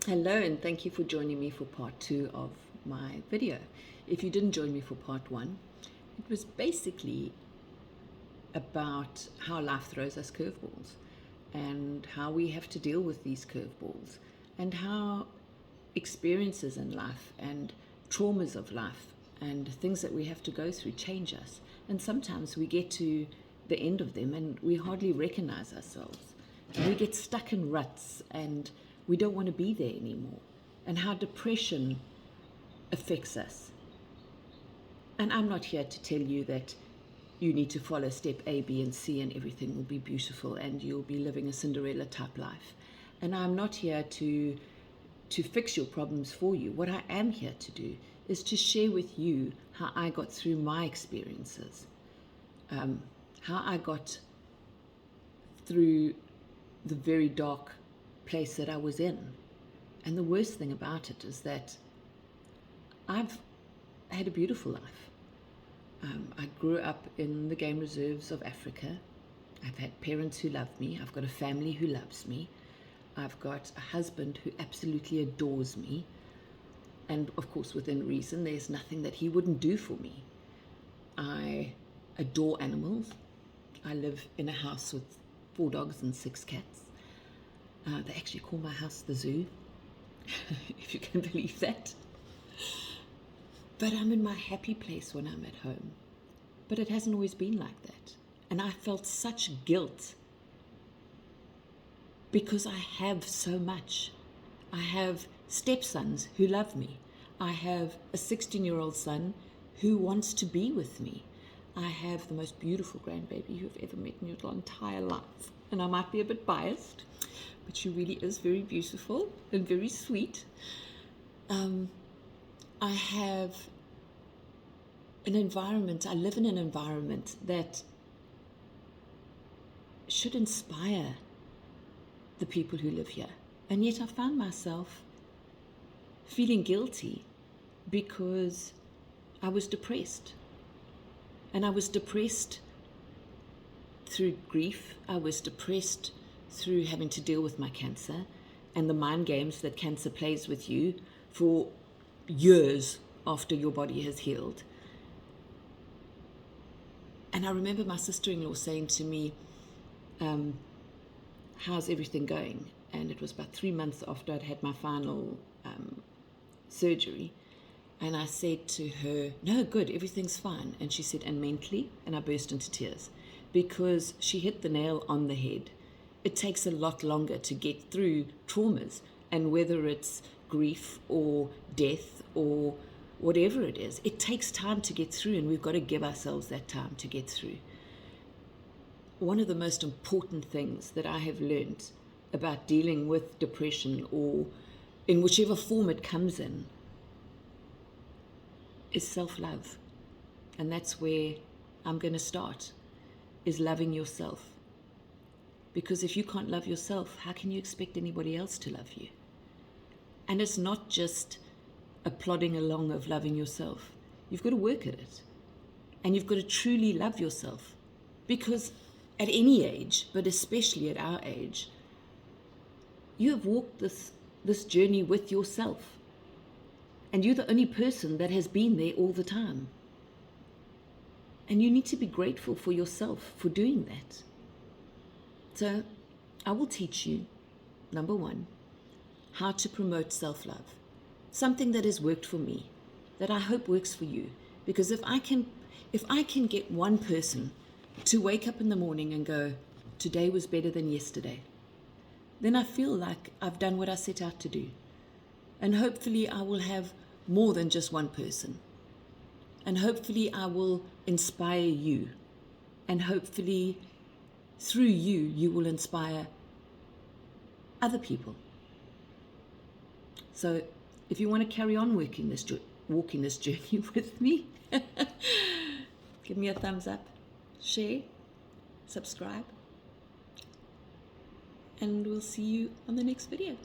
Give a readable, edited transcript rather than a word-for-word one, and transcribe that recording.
Hello, and thank you for joining me for part 2 of my video. If you didn't join me for part 1, it was basically about how life throws us curveballs and how we have to deal with these curveballs and how experiences in life and traumas of life and things that we have to go through change us. And sometimes we get to the end of them and we hardly recognize ourselves. And we get stuck in ruts and we don't want to be there anymore. And how depression affects us. And I'm not here to tell you that you need to follow step A, B, and C and everything will be beautiful and you'll be living a Cinderella type life. And I'm not here to fix your problems for you. What I am here to do is to share with you how I got through my experiences, how I got through the very dark place that I was in. And the worst thing about it is that I've had a beautiful life. I grew up in the game reserves of Africa. I've had parents who love me. I've got a family who loves me. I've got a husband who absolutely adores me. And of course, within reason, there's nothing that he wouldn't do for me. I adore animals. I live in a house with 4 dogs and 6 cats. They actually call my house the zoo, if you can believe that. But I'm in my happy place when I'm at home. But it hasn't always been like that. And I felt such guilt because I have so much. I have stepsons who love me. I have a 16-year-old son who wants to be with me. I have the most beautiful grandbaby you've ever met in your entire life. And I might be a bit biased, but she really is very beautiful and very sweet. I have an environment, I live in an environment that should inspire the people who live here. And yet I found myself feeling guilty because I was depressed. And I was depressed through grief. I was depressed through having to deal with my cancer and the mind games that cancer plays with you for years after your body has healed. And I remember my sister-in-law saying to me, how's everything going? And it was about 3 months after I'd had my final surgery. And I said to her, no, good, everything's fine. And she said, and mentally? And I burst into tears because she hit the nail on the head. It takes a lot longer to get through traumas, and whether it's grief or death or whatever it is, it takes time to get through, and we've got to give ourselves that time to get through. One of the most important things that I have learned about dealing with depression, or in whichever form it comes in, is self-love. And that's where I'm going to start, is loving yourself. Because if you can't love yourself, how can you expect anybody else to love you? And it's not just a plodding along of loving yourself. You've got to work at it. And you've got to truly love yourself. Because at any age, but especially at our age, you have walked this journey with yourself. And you're the only person that has been there all the time. And you need to be grateful for yourself for doing that. So I will teach you, number 1, how to promote self-love. Something that has worked for me, that I hope works for you. Because if I can get one person to wake up in the morning and go, today was better than yesterday, then I feel like I've done what I set out to do. And hopefully I will have more than just one person. And hopefully I will inspire you. And hopefully through you, you will inspire other people. So if you want to carry on walking this journey with me, give me a thumbs up, share, subscribe, and we'll see you on the next video.